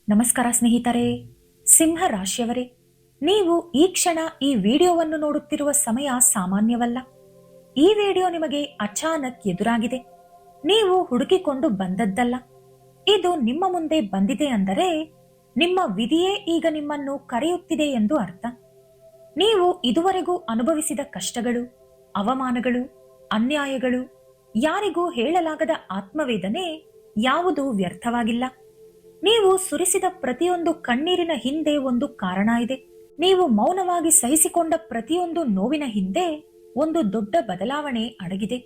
ನಮಸ್ಕಾರ ಸ್ನೇಹಿತರೆ. ಸಿಂಹ ರಾಶಿಯವರೇ, ನೀವು ಈ ಕ್ಷಣ ಈ ವಿಡಿಯೋವನ್ನು ನೋಡುತ್ತಿರುವ ಸಮಯ ಸಾಮಾನ್ಯವಲ್ಲ. ಈ ವಿಡಿಯೋ ನಿಮಗೆ ಅಚಾನಕ್ ಎದುರಾಗಿದೆ. ನೀವು ಹುಡುಕಿಕೊಂಡು ಬಂದದ್ದಲ್ಲ. ಇದು ನಿಮ್ಮ ಮುಂದೆ ಬಂದಿದೆ ಅಂದರೆ ನಿಮ್ಮ ವಿಧಿಯೇ ಈಗ ನಿಮ್ಮನ್ನು ಕರೆಯುತ್ತಿದೆ ಎಂದು ಅರ್ಥ. ನೀವು ಇದುವರೆಗೂ ಅನುಭವಿಸಿದ ಕಷ್ಟಗಳು, ಅವಮಾನಗಳು, ಅನ್ಯಾಯಗಳು, ಯಾರಿಗೂ ಹೇಳಲಾಗದ ಆತ್ಮವೇದನೆ ಯಾವುದೂ ವ್ಯರ್ಥವಾಗಿಲ್ಲ. ನೀವು ಸುರಿಸಿದ ಪ್ರತಿಯೊಂದು ಕಣ್ಣೀರಿನ ಹಿಂದೆ ಒಂದು ಕಾರಣ ಇದೆ. ನೀವು ಮೌನವಾಗಿ ಸಹಿಸಿಕೊಂಡ ಪ್ರತಿಯೊಂದು ನೋವಿನ ಹಿಂದೆ ಒಂದು ದೊಡ್ಡ ಬದಲಾವಣೆ ಅಡಗಿದೆ.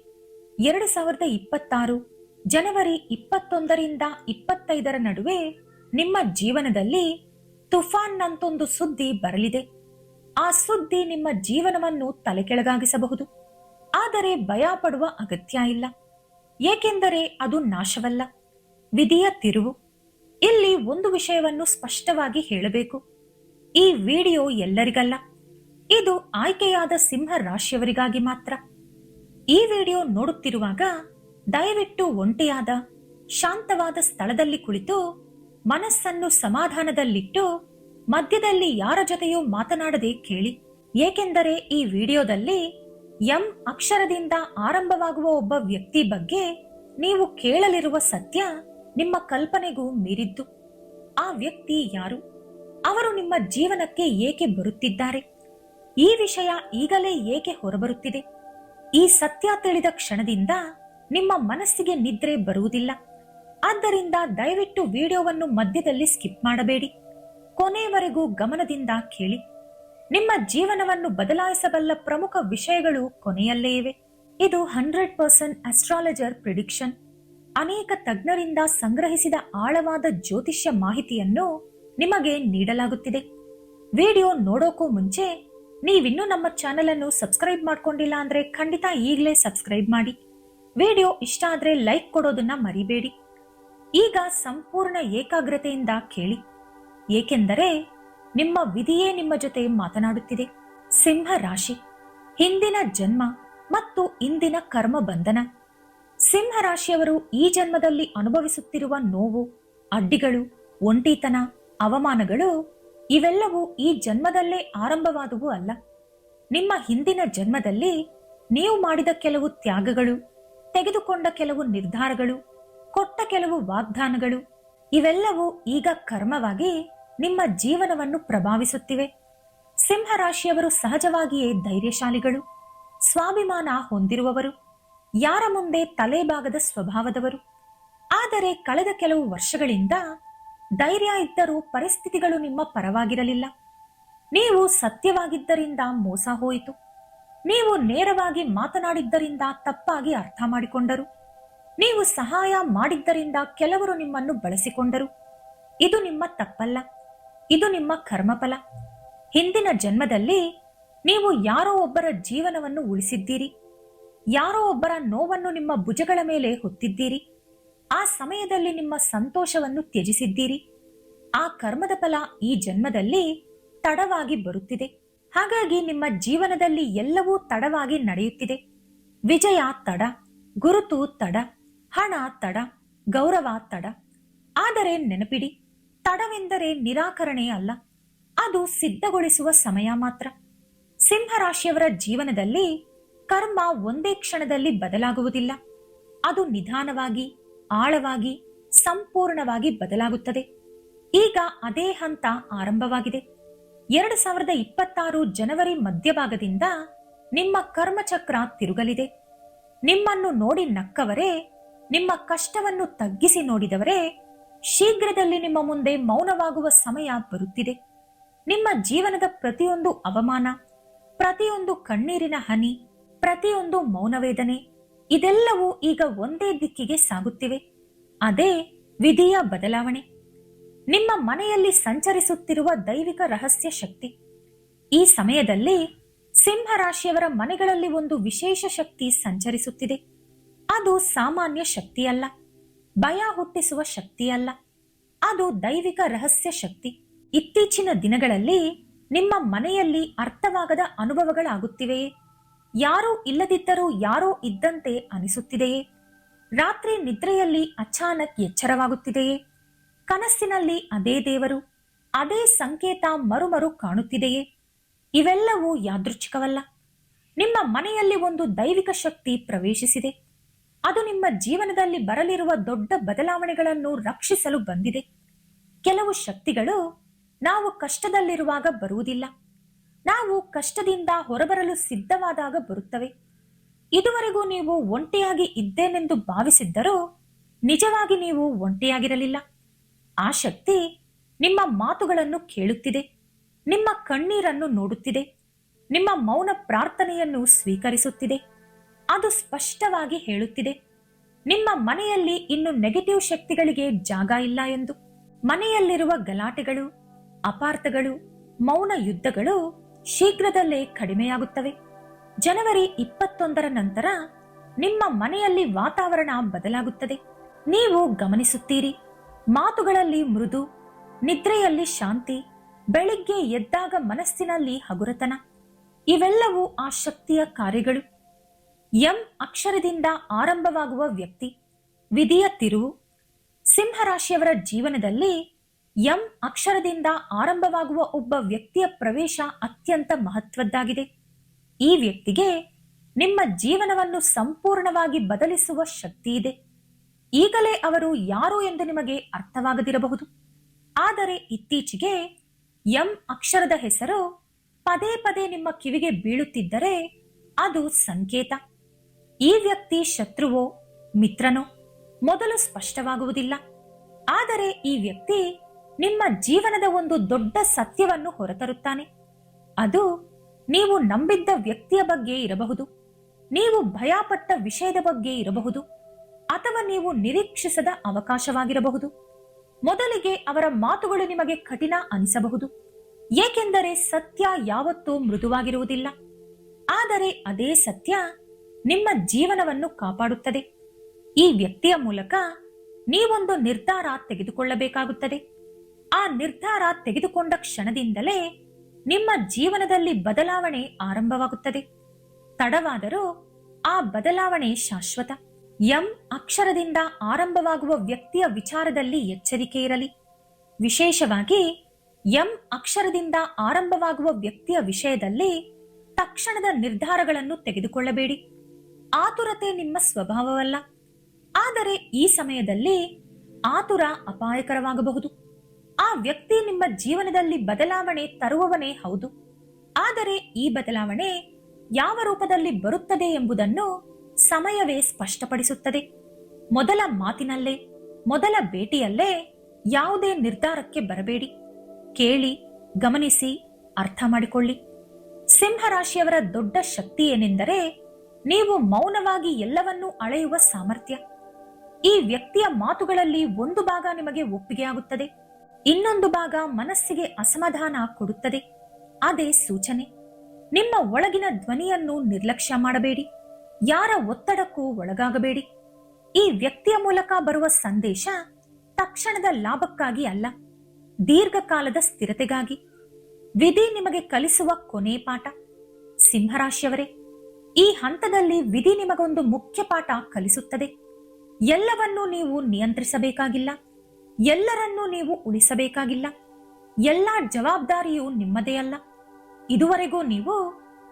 2026 ಜನವರಿ 21ರಿಂದ 25ರ ನಡುವೆ ನಿಮ್ಮ ಜೀವನದಲ್ಲಿ ತುಫಾನ್ನಂತೊಂದು ಸುದ್ದಿ ಬರಲಿದೆ. ಆ ಸುದ್ದಿ ನಿಮ್ಮ ಜೀವನವನ್ನು ತಲೆಕೆಳಗಾಗಿಸಬಹುದು. ಆದರೆ ಭಯ ಪಡುವ ಅಗತ್ಯ ಇಲ್ಲ, ಏಕೆಂದರೆ ಅದು ನಾಶವಲ್ಲ, ವಿಧಿಯ ತಿರುವು. ಇಲ್ಲಿ ಒಂದು ವಿಷಯವನ್ನು ಸ್ಪಷ್ಟವಾಗಿ ಹೇಳಬೇಕು. ಈ ವಿಡಿಯೋ ಎಲ್ಲರಿಗಲ್ಲ, ಇದು ಆಯ್ಕೆಯಾದ ಸಿಂಹ ರಾಶಿಯವರಿಗಾಗಿ ಮಾತ್ರ. ಈ ವಿಡಿಯೋ ನೋಡುತ್ತಿರುವಾಗ ದಯವಿಟ್ಟು ಒಂಟಿಯಾದ ಶಾಂತವಾದ ಸ್ಥಳದಲ್ಲಿ ಕುಳಿತು ಮನಸ್ಸನ್ನು ಸಮಾಧಾನದಲ್ಲಿಟ್ಟು ಮಧ್ಯದಲ್ಲಿ ಯಾರ ಜೊತೆಯೂ ಮಾತನಾಡದೆ ಕೇಳಿ. ಏಕೆಂದರೆ ಈ ವಿಡಿಯೋದಲ್ಲಿ ಎಂ ಅಕ್ಷರದಿಂದ ಆರಂಭವಾಗುವ ಒಬ್ಬ ವ್ಯಕ್ತಿ ಬಗ್ಗೆ ನೀವು ಕೇಳಲಿರುವ ಸತ್ಯ ನಿಮ್ಮ ಕಲ್ಪನೆಗೂ ಮೀರಿದ್ದು. ಆ ವ್ಯಕ್ತಿ ಯಾರು? ಅವರು ನಿಮ್ಮ ಜೀವನಕ್ಕೆ ಏಕೆ ಬರುತ್ತಿದ್ದಾರೆ? ಈ ವಿಷಯ ಈಗಲೇ ಏಕೆ ಹೊರಬರುತ್ತಿದೆ? ಈ ಸತ್ಯ ತಿಳಿದ ಕ್ಷಣದಿಂದ ನಿಮ್ಮ ಮನಸ್ಸಿಗೆ ನಿದ್ರೆ ಬರುವುದಿಲ್ಲ. ಆದ್ದರಿಂದ ದಯವಿಟ್ಟು ವಿಡಿಯೋವನ್ನು ಮಧ್ಯದಲ್ಲಿ ಸ್ಕಿಪ್ ಮಾಡಬೇಡಿ, ಕೊನೆಯವರೆಗೂ ಗಮನದಿಂದ ಕೇಳಿ. ನಿಮ್ಮ ಜೀವನವನ್ನು ಬದಲಾಯಿಸಬಲ್ಲ ಪ್ರಮುಖ ವಿಷಯಗಳು ಕೊನೆಯಲ್ಲೇ ಇವೆ. ಇದು 100% ಅಸ್ಟ್ರಾಲಜರ್ ಪ್ರಿಡಿಕ್ಷನ್. ಅನೇಕ ತಜ್ಞರಿಂದ ಸಂಗ್ರಹಿಸಿದ ಆಳವಾದ ಜ್ಯೋತಿಷ್ಯ ಮಾಹಿತಿಯನ್ನು ನಿಮಗೆ ನೀಡಲಾಗುತ್ತಿದೆ. ವಿಡಿಯೋ ನೋಡೋಕೂ ಮುಂಚೆ ನೀವಿನ್ನೂ ನಮ್ಮ ಚಾನೆಲ್ ಅನ್ನು ಸಬ್ಸ್ಕ್ರೈಬ್ ಮಾಡ್ಕೊಂಡಿಲ್ಲ ಅಂದ್ರೆ ಖಂಡಿತ ಈಗಲೇ ಸಬ್ಸ್ಕ್ರೈಬ್ ಮಾಡಿ. ವಿಡಿಯೋ ಇಷ್ಟ ಆದ್ರೆ ಲೈಕ್ ಕೊಡೋದನ್ನ ಮರಿಬೇಡಿ. ಈಗ ಸಂಪೂರ್ಣ ಏಕಾಗ್ರತೆಯಿಂದ ಕೇಳಿ, ಏಕೆಂದರೆ ನಿಮ್ಮ ವಿಧಿಯೇ ನಿಮ್ಮ ಜೊತೆ ಮಾತನಾಡುತ್ತಿದೆ. ಸಿಂಹ ರಾಶಿ, ಹಿಂದಿನ ಜನ್ಮ ಮತ್ತು ಇಂದಿನ ಕರ್ಮ ಬಂಧನ. ಸಿಂಹ ರಾಶಿಯವರು ಈ ಜನ್ಮದಲ್ಲಿ ಅನುಭವಿಸುತ್ತಿರುವ ನೋವು, ಅಡ್ಡಿಗಳು, ಒಂಟಿತನ, ಅವಮಾನಗಳು ಇವೆಲ್ಲವೂ ಈ ಜನ್ಮದಲ್ಲೇ ಆರಂಭವಾದುವು ಅಲ್ಲ. ನಿಮ್ಮ ಹಿಂದಿನ ಜನ್ಮದಲ್ಲಿ ನೀವು ಮಾಡಿದ ಕೆಲವು ತ್ಯಾಗಗಳು, ತೆಗೆದುಕೊಂಡ ಕೆಲವು ನಿರ್ಧಾರಗಳು, ಕೊಟ್ಟ ಕೆಲವು ವಾಗ್ದಾನಗಳು ಇವೆಲ್ಲವೂ ಈಗ ಕರ್ಮವಾಗಿ ನಿಮ್ಮ ಜೀವನವನ್ನು ಪ್ರಭಾವಿಸುತ್ತಿವೆ. ಸಿಂಹ ರಾಶಿಯವರು ಸಹಜವಾಗಿಯೇ ಧೈರ್ಯಶಾಲಿಗಳು, ಸ್ವಾಭಿಮಾನ ಹೊಂದಿರುವವರು, ಯಾರ ಮುಂದೆ ತಲೆಬಾಗದ ಸ್ವಭಾವದವರು. ಆದರೆ ಕಳೆದ ಕೆಲವು ವರ್ಷಗಳಿಂದ ಧೈರ್ಯ ಇದ್ದರೂ ಪರಿಸ್ಥಿತಿಗಳು ನಿಮ್ಮ ಪರವಾಗಿರಲಿಲ್ಲ. ನೀವು ಸತ್ಯವಾಗಿದ್ದರಿಂದ ಮೋಸ ಹೋಯಿತು. ನೀವು ನೇರವಾಗಿ ಮಾತನಾಡಿದ್ದರಿಂದ ತಪ್ಪಾಗಿ ಅರ್ಥ ಮಾಡಿಕೊಂಡರು. ನೀವು ಸಹಾಯ ಮಾಡಿದ್ದರಿಂದ ಕೆಲವರು ನಿಮ್ಮನ್ನು ಬಳಸಿಕೊಂಡರು. ಇದು ನಿಮ್ಮ ತಪ್ಪಲ್ಲ, ಇದು ನಿಮ್ಮ ಕರ್ಮಫಲ. ಹಿಂದಿನ ಜನ್ಮದಲ್ಲಿ ನೀವು ಯಾರೋ ಒಬ್ಬರ ಜೀವನವನ್ನು ಉಳಿಸಿದ್ದೀರಿ, ಯಾರೋ ಒಬ್ಬರ ನೋವನ್ನು ನಿಮ್ಮ ಭುಜಗಳ ಮೇಲೆ ಹೊತ್ತಿದ್ದೀರಿ. ಆ ಸಮಯದಲ್ಲಿ ನಿಮ್ಮ ಸಂತೋಷವನ್ನು ತ್ಯಜಿಸಿದ್ದೀರಿ. ಆ ಕರ್ಮದ ಫಲ ಈ ಜನ್ಮದಲ್ಲಿ ತಡವಾಗಿ ಬರುತ್ತಿದೆ. ಹಾಗಾಗಿ ನಿಮ್ಮ ಜೀವನದಲ್ಲಿ ಎಲ್ಲವೂ ತಡವಾಗಿ ನಡೆಯುತ್ತಿದೆ. ವಿಜಯ ತಡ, ಗುರುತು ತಡ, ಹಣ ತಡ, ಗೌರವ ತಡ. ಆದರೆ ನೆನಪಿಡಿ, ತಡವೆಂದರೆ ನಿರಾಕರಣೆ ಅಲ್ಲ, ಅದು ಸಿದ್ಧಗೊಳಿಸುವ ಸಮಯ ಮಾತ್ರ. ಸಿಂಹರಾಶಿಯವರ ಜೀವನದಲ್ಲಿ ಕರ್ಮ ಒಂದೇ ಕ್ಷಣದಲ್ಲಿ ಬದಲಾಗುವುದಿಲ್ಲ. ಅದು ನಿಧಾನವಾಗಿ, ಆಳವಾಗಿ, ಸಂಪೂರ್ಣವಾಗಿ ಬದಲಾಗುತ್ತದೆ. ಈಗ ಅದೇ ಹಂತ ಆರಂಭವಾಗಿದೆ. 2026 ಜನವರಿ ಮಧ್ಯಭಾಗದಿಂದ ನಿಮ್ಮ ಕರ್ಮಚಕ್ರ ತಿರುಗಲಿದೆ. ನಿಮ್ಮನ್ನು ನೋಡಿ ನಕ್ಕವರೇ, ನಿಮ್ಮ ಕಷ್ಟವನ್ನು ತಗ್ಗಿಸಿ ನೋಡಿದವರೇ, ಶೀಘ್ರದಲ್ಲಿ ನಿಮ್ಮ ಮುಂದೆ ಮೌನವಾಗುವ ಸಮಯ ಬರುತ್ತಿದೆ. ನಿಮ್ಮ ಜೀವನದ ಪ್ರತಿಯೊಂದು ಅವಮಾನ, ಪ್ರತಿಯೊಂದು ಕಣ್ಣೀರಿನ ಹನಿ, ಪ್ರತಿಯೊಂದು ಮೌನವೇದನೆ ಇದೆಲ್ಲವೂ ಈಗ ಒಂದೇ ದಿಕ್ಕಿಗೆ ಸಾಗುತ್ತಿವೆ. ಅದೇ ವಿಧಿಯ ಬದಲಾವಣೆ. ನಿಮ್ಮ ಮನೆಯಲ್ಲಿ ಸಂಚರಿಸುತ್ತಿರುವ ದೈವಿಕ ರಹಸ್ಯ ಶಕ್ತಿ. ಈ ಸಮಯದಲ್ಲಿ ಸಿಂಹ ರಾಶಿಯವರ ಮನೆಗಳಲ್ಲಿ ಒಂದು ವಿಶೇಷ ಶಕ್ತಿ ಸಂಚರಿಸುತ್ತಿದೆ. ಅದು ಸಾಮಾನ್ಯ ಶಕ್ತಿಯಲ್ಲ, ಭಯ ಹುಟ್ಟಿಸುವ ಶಕ್ತಿಯಲ್ಲ, ಅದು ದೈವಿಕ ರಹಸ್ಯ ಶಕ್ತಿ. ಇತ್ತೀಚಿನ ದಿನಗಳಲ್ಲಿ ನಿಮ್ಮ ಮನೆಯಲ್ಲಿ ಅರ್ಥವಾಗದ ಅನುಭವಗಳಾಗುತ್ತಿವೆಯೇ? ಯಾರೂ ಇಲ್ಲದಿದ್ದರೂ ಯಾರೋ ಇದ್ದಂತೆ ಅನಿಸುತ್ತಿದೆಯೇ? ರಾತ್ರಿ ನಿದ್ರೆಯಲ್ಲಿ ಅಚಾನಕ್ ಎಚ್ಚರವಾಗುತ್ತಿದೆಯೇ? ಕನಸಿನಲ್ಲಿ ಅದೇ ದೇವರು, ಅದೇ ಸಂಕೇತ ಮರುಮರು ಕಾಣುತ್ತಿದೆಯೇ? ಇವೆಲ್ಲವೂ ಯಾದೃಚ್ಛಿಕವಲ್ಲ. ನಿಮ್ಮ ಮನೆಯಲ್ಲಿ ಒಂದು ದೈವಿಕ ಶಕ್ತಿ ಪ್ರವೇಶಿಸಿದೆ. ಅದು ನಿಮ್ಮ ಜೀವನದಲ್ಲಿ ಬರಲಿರುವ ದೊಡ್ಡ ಬದಲಾವಣೆಗಳನ್ನು ರಕ್ಷಿಸಲು ಬಂದಿದೆ. ಕೆಲವು ಶಕ್ತಿಗಳು ನಾವು ಕಷ್ಟದಲ್ಲಿರುವಾಗ ಬರುವುದಿಲ್ಲ, ನಾವು ಕಷ್ಟದಿಂದ ಹೊರಬರಲು ಸಿದ್ಧವಾದಾಗ ಬರುತ್ತವೆ. ಇದುವರೆಗೂ ನೀವು ಒಂಟಿಯಾಗಿ ಇದ್ದೇನೆಂದು ಭಾವಿಸಿದ್ದರೂ ನಿಜವಾಗಿ ನೀವು ಒಂಟಿಯಾಗಿರಲಿಲ್ಲ. ಆ ಶಕ್ತಿ ನಿಮ್ಮ ಮಾತುಗಳನ್ನು ಕೇಳುತ್ತಿದೆ, ನಿಮ್ಮ ಕಣ್ಣೀರನ್ನು ನೋಡುತ್ತಿದೆ, ನಿಮ್ಮ ಮೌನ ಪ್ರಾರ್ಥನೆಯನ್ನು ಸ್ವೀಕರಿಸುತ್ತಿದೆ. ಅದು ಸ್ಪಷ್ಟವಾಗಿ ಹೇಳುತ್ತಿದೆ, ನಿಮ್ಮ ಮನೆಯಲ್ಲಿ ಇನ್ನು ನೆಗೆಟಿವ್ ಶಕ್ತಿಗಳಿಗೆ ಜಾಗ ಇಲ್ಲ ಎಂದು. ಮನೆಯಲ್ಲಿರುವ ಗಲಾಟೆಗಳು, ಅಪಾರ್ಥಗಳು, ಮೌನ ಯುದ್ಧಗಳು ಶೀಘ್ರದಲ್ಲೇ ಕಡಿಮೆಯಾಗುತ್ತವೆ. ಜನವರಿ 21ರ ನಂತರ ನಿಮ್ಮ ಮನೆಯಲ್ಲಿ ವಾತಾವರಣ ಬದಲಾಗುತ್ತದೆ. ನೀವು ಗಮನಿಸುತ್ತೀರಿ, ಮಾತುಗಳಲ್ಲಿ ಮೃದು, ನಿದ್ರೆಯಲ್ಲಿ ಶಾಂತಿ, ಬೆಳಿಗ್ಗೆ ಎದ್ದಾಗ ಮನಸ್ಸಿನಲ್ಲಿ ಹಗುರತನ. ಇವೆಲ್ಲವೂ ಆ ಶಕ್ತಿಯ ಕಾರ್ಯಗಳು. ಎಂ ಅಕ್ಷರದಿಂದ ಆರಂಭವಾಗುವ ವ್ಯಕ್ತಿ, ವಿಧಿಯ ತಿರುವು. ಸಿಂಹರಾಶಿಯವರ ಜೀವನದಲ್ಲಿ ಎಂ ಅಕ್ಷರದಿಂದ ಆರಂಭವಾಗುವ ಒಬ್ಬ ವ್ಯಕ್ತಿಯ ಪ್ರವೇಶ ಅತ್ಯಂತ ಮಹತ್ವದ್ದಾಗಿದೆ. ಈ ವ್ಯಕ್ತಿಗೆ ನಿಮ್ಮ ಜೀವನವನ್ನು ಸಂಪೂರ್ಣವಾಗಿ ಬದಲಿಸುವ ಶಕ್ತಿ ಇದೆ. ಈಗಲೇ ಅವರು ಯಾರು ಎಂದು ನಿಮಗೆ ಅರ್ಥವಾಗದಿರಬಹುದು, ಆದರೆ ಇತ್ತೀಚೆಗೆ ಎಂ ಅಕ್ಷರದ ಹೆಸರು ಪದೇ ಪದೇ ನಿಮ್ಮ ಕಿವಿಗೆ ಬೀಳುತ್ತಿದ್ದರೆ ಅದು ಸಂಕೇತ. ಈ ವ್ಯಕ್ತಿ ಶತ್ರುವೋ ಮಿತ್ರನೋ ಮೊದಲು ಸ್ಪಷ್ಟವಾಗುವುದಿಲ್ಲ, ಆದರೆ ಈ ವ್ಯಕ್ತಿ ನಿಮ್ಮ ಜೀವನದ ಒಂದು ದೊಡ್ಡ ಸತ್ಯವನ್ನು ಹೊರತರುತ್ತಾನೆ. ಅದು ನೀವು ನಂಬಿದ್ದ ವ್ಯಕ್ತಿಯ ಬಗ್ಗೆ ಇರಬಹುದು, ನೀವು ಭಯಪಟ್ಟ ವಿಷಯದ ಬಗ್ಗೆ ಇರಬಹುದು, ಅಥವಾ ನೀವು ನಿರೀಕ್ಷಿಸದ ಅವಕಾಶವಾಗಿರಬಹುದು. ಮೊದಲಿಗೆ ಅವರ ಮಾತುಗಳು ನಿಮಗೆ ಕಠಿಣ ಅನಿಸಬಹುದು, ಏಕೆಂದರೆ ಸತ್ಯ ಯಾವತ್ತೂ ಮೃದುವಾಗಿರುವುದಿಲ್ಲ. ಆದರೆ ಅದೇ ಸತ್ಯ ನಿಮ್ಮ ಜೀವನವನ್ನು ಕಾಪಾಡುತ್ತದೆ. ಈ ವ್ಯಕ್ತಿಯ ಮೂಲಕ ನೀವೊಂದು ನಿರ್ಧಾರ ತೆಗೆದುಕೊಳ್ಳಬೇಕಾಗುತ್ತದೆ. ಆ ನಿರ್ಧಾರ ತೆಗೆದುಕೊಂಡ ಕ್ಷಣದಿಂದಲೇ ನಿಮ್ಮ ಜೀವನದಲ್ಲಿ ಬದಲಾವಣೆ ಆರಂಭವಾಗುತ್ತದೆ. ತಡವಾದರೂ ಆ ಬದಲಾವಣೆ ಶಾಶ್ವತ. ಎಂ ಅಕ್ಷರದಿಂದ ಆರಂಭವಾಗುವ ವ್ಯಕ್ತಿಯ ವಿಚಾರದಲ್ಲಿ ಎಚ್ಚರಿಕೆ ಇರಲಿ. ವಿಶೇಷವಾಗಿ ಎಂ ಅಕ್ಷರದಿಂದ ಆರಂಭವಾಗುವ ವ್ಯಕ್ತಿಯ ವಿಷಯದಲ್ಲಿ ತಕ್ಷಣದ ನಿರ್ಧಾರಗಳನ್ನು ತೆಗೆದುಕೊಳ್ಳಬೇಡಿ. ಆತುರತೆ ನಿಮ್ಮ ಸ್ವಭಾವವಲ್ಲ, ಆದರೆ ಈ ಸಮಯದಲ್ಲಿ ಆತುರ ಅಪಾಯಕರವಾಗಬಹುದು. ಆ ವ್ಯಕ್ತಿ ನಿಮ್ಮ ಜೀವನದಲ್ಲಿ ಬದಲಾವಣೆ ತರುವವನೇ ಹೌದು, ಆದರೆ ಈ ಬದಲಾವಣೆ ಯಾವ ರೂಪದಲ್ಲಿ ಬರುತ್ತದೆ ಎಂಬುದನ್ನು ಸಮಯವೇ ಸ್ಪಷ್ಟಪಡಿಸುತ್ತದೆ. ಮೊದಲ ಮಾತಿನಲ್ಲೇ, ಮೊದಲ ಭೇಟಿಯಲ್ಲೇ ಯಾವುದೇ ನಿರ್ಧಾರಕ್ಕೆ ಬರಬೇಡಿ. ಕೇಳಿ, ಗಮನಿಸಿ, ಅರ್ಥ ಮಾಡಿಕೊಳ್ಳಿ. ಸಿಂಹರಾಶಿಯವರ ದೊಡ್ಡ ಶಕ್ತಿ ಏನೆಂದರೆ ನೀವು ಮೌನವಾಗಿ ಎಲ್ಲವನ್ನೂ ಅಳೆಯುವ ಸಾಮರ್ಥ್ಯ. ಈ ವ್ಯಕ್ತಿಯ ಮಾತುಗಳಲ್ಲಿ ಒಂದು ಭಾಗ ನಿಮಗೆ ಒಪ್ಪಿಗೆಯಾಗುತ್ತದೆ, ಇನ್ನೊಂದು ಭಾಗ ಮನಸ್ಸಿಗೆ ಅಸಮಾಧಾನ ಕೊಡುತ್ತದೆ. ಅದೇ ಸೂಚನೆ. ನಿಮ್ಮ ಒಳಗಿನ ಧ್ವನಿಯನ್ನು ನಿರ್ಲಕ್ಷ್ಯ ಮಾಡಬೇಡಿ, ಯಾರ ಒತ್ತಡಕ್ಕೂ ಒಳಗಾಗಬೇಡಿ. ಈ ವ್ಯಕ್ತಿಯ ಮೂಲಕ ಬರುವ ಸಂದೇಶ ತಕ್ಷಣದ ಲಾಭಕ್ಕಾಗಿ ಅಲ್ಲ, ದೀರ್ಘಕಾಲದ ಸ್ಥಿರತೆಗಾಗಿ. ವಿಧಿ ನಿಮಗೆ ಕಲಿಸುವ ಕೊನೆ ಪಾಠ. ಸಿಂಹರಾಶಿಯವರೇ, ಈ ಹಂತದಲ್ಲಿ ವಿಧಿ ನಿಮಗೊಂದು ಮುಖ್ಯ ಪಾಠ ಕಲಿಸುತ್ತದೆ. ಎಲ್ಲವನ್ನೂ ನೀವು ನಿಯಂತ್ರಿಸಬೇಕಾಗಿಲ್ಲ, ಎಲ್ಲರನ್ನೂ ನೀವು ಉಳಿಸಬೇಕಾಗಿಲ್ಲ, ಎಲ್ಲಾ ಜವಾಬ್ದಾರಿಯೂ ನಿಮ್ಮದೇ ಅಲ್ಲ. ಇದುವರೆಗೂ ನೀವು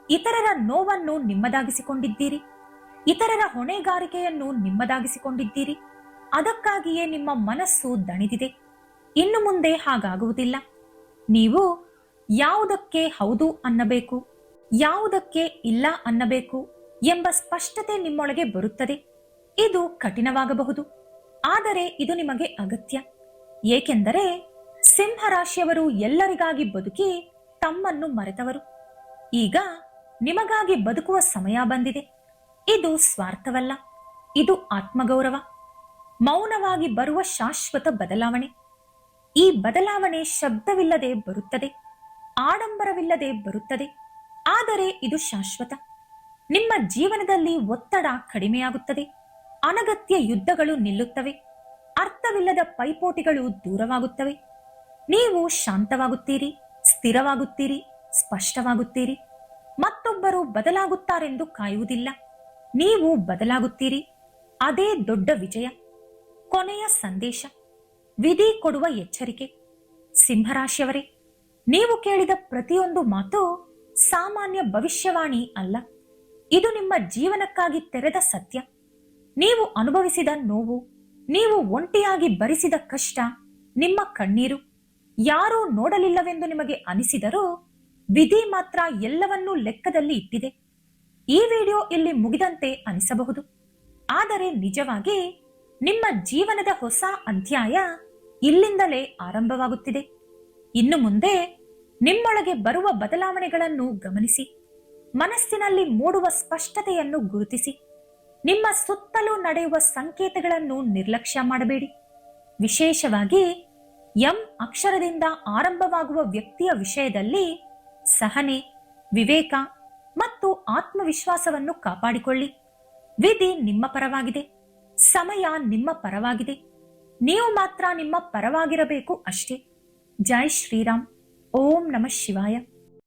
ಇತರರ ನೋವನ್ನು ನಿಮ್ಮದಾಗಿಸಿಕೊಂಡಿದ್ದೀರಿ, ಇತರರ ಹೊಣೆಗಾರಿಕೆಯನ್ನು ನಿಮ್ಮದಾಗಿಸಿಕೊಂಡಿದ್ದೀರಿ. ಅದಕ್ಕಾಗಿಯೇ ನಿಮ್ಮ ಮನಸ್ಸು ದಣಿದಿದೆ. ಇನ್ನು ಮುಂದೆ ಹಾಗಾಗುವುದಿಲ್ಲ. ನೀವು ಯಾವುದಕ್ಕೆ ಹೌದು ಅನ್ನಬೇಕು, ಯಾವುದಕ್ಕೆ ಇಲ್ಲ ಅನ್ನಬೇಕು ಎಂಬ ಸ್ಪಷ್ಟತೆ ನಿಮ್ಮೊಳಗೆ ಬರುತ್ತದೆ. ಇದು ಕಠಿಣವಾಗಬಹುದು, ಆದರೆ ಇದು ನಿಮಗೆ ಅಗತ್ಯ. ಏಕೆಂದರೆ ಸಿಂಹರಾಶಿಯವರು ಎಲ್ಲರಿಗಾಗಿ ಬದುಕಿ ತಮ್ಮನ್ನು ಮರೆತವರು. ಈಗ ನಿಮಗಾಗಿ ಬದುಕುವ ಸಮಯ ಬಂದಿದೆ. ಇದು ಸ್ವಾರ್ಥವಲ್ಲ, ಇದು ಆತ್ಮಗೌರವ. ಮೌನವಾಗಿ ಬರುವ ಶಾಶ್ವತ ಬದಲಾವಣೆ. ಈ ಬದಲಾವಣೆ ಶಬ್ದವಿಲ್ಲದೆ ಬರುತ್ತದೆ, ಆಡಂಬರವಿಲ್ಲದೆ ಬರುತ್ತದೆ, ಆದರೆ ಇದು ಶಾಶ್ವತ. ನಿಮ್ಮ ಜೀವನದಲ್ಲಿ ಒತ್ತಡ ಕಡಿಮೆಯಾಗುತ್ತದೆ, ಅನಗತ್ಯ ಯುದ್ಧಗಳು ನಿಲ್ಲುತ್ತವೆ, ಅರ್ಥವಿಲ್ಲದ ಪೈಪೋಟಿಗಳು ದೂರವಾಗುತ್ತವೆ. ನೀವು ಶಾಂತವಾಗುತ್ತೀರಿ, ಸ್ಥಿರವಾಗುತ್ತೀರಿ, ಸ್ಪಷ್ಟವಾಗುತ್ತೀರಿ. ಮತ್ತೊಬ್ಬರು ಬದಲಾಗುತ್ತಾರೆಂದು ಕಾಯುವುದಿಲ್ಲ, ನೀವು ಬದಲಾಗುತ್ತೀರಿ. ಅದೇ ದೊಡ್ಡ ವಿಜಯ. ಕೊನೆಯ ಸಂದೇಶ. ವಿಧಿ ಕೊಡುವ ಎಚ್ಚರಿಕೆ. ಸಿಂಹರಾಶಿಯವರೇ, ನೀವು ಕೇಳಿದ ಪ್ರತಿಯೊಂದು ಮಾತು ಸಾಮಾನ್ಯ ಭವಿಷ್ಯವಾಣಿ ಅಲ್ಲ. ಇದು ನಿಮ್ಮ ಜೀವನಕ್ಕಾಗಿ ತೆರೆದ ಸತ್ಯ. ನೀವು ಅನುಭವಿಸಿದ ನೋವು, ನೀವು ಒಂಟಿಯಾಗಿ ಭರಿಸಿದ ಕಷ್ಟ, ನಿಮ್ಮ ಕಣ್ಣೀರು ಯಾರೂ ನೋಡಲಿಲ್ಲವೆಂದು ನಿಮಗೆ ಅನಿಸಿದರೂ ವಿಧಿ ಮಾತ್ರ ಎಲ್ಲವನ್ನೂ ಲೆಕ್ಕದಲ್ಲಿ ಇಟ್ಟಿದೆ. ಈ ವಿಡಿಯೋ ಇಲ್ಲಿ ಮುಗಿದಂತೆ ಅನಿಸಬಹುದು, ಆದರೆ ನಿಜವಾಗಿ ನಿಮ್ಮ ಜೀವನದ ಹೊಸ ಅಧ್ಯಾಯ ಇಲ್ಲಿಂದಲೇ ಆರಂಭವಾಗುತ್ತಿದೆ. ಇನ್ನು ಮುಂದೆ ನಿಮ್ಮೊಳಗೆ ಬರುವ ಬದಲಾವಣೆಗಳನ್ನು ಗಮನಿಸಿ, ಮನಸ್ಸಿನಲ್ಲಿ ಮೂಡುವ ಸ್ಪಷ್ಟತೆಯನ್ನು ಗುರುತಿಸಿ, ನಿಮ್ಮ ಸುತ್ತಲೂ ನಡೆಯುವ ಸಂಕೇತಗಳನ್ನು ನಿರ್ಲಕ್ಷ್ಯ ಮಾಡಬೇಡಿ. ವಿಶೇಷವಾಗಿ ಎಂ ಅಕ್ಷರದಿಂದ ಆರಂಭವಾಗುವ ವ್ಯಕ್ತಿಯ ವಿಷಯದಲ್ಲಿ ಸಹನೆ, ವಿವೇಕ ಮತ್ತು ಆತ್ಮವಿಶ್ವಾಸವನ್ನು ಕಾಪಾಡಿಕೊಳ್ಳಿ. ವಿಧಿ ನಿಮ್ಮ ಪರವಾಗಿದೆ, ಸಮಯ ನಿಮ್ಮ ಪರವಾಗಿದೆ. ನೀವು ಮಾತ್ರ ನಿಮ್ಮ ಪರವಾಗಿರಬೇಕು ಅಷ್ಟೇ. ಜೈ ಶ್ರೀರಾಮ್. ಓಂ ನಮಃ ಶಿವಾಯ.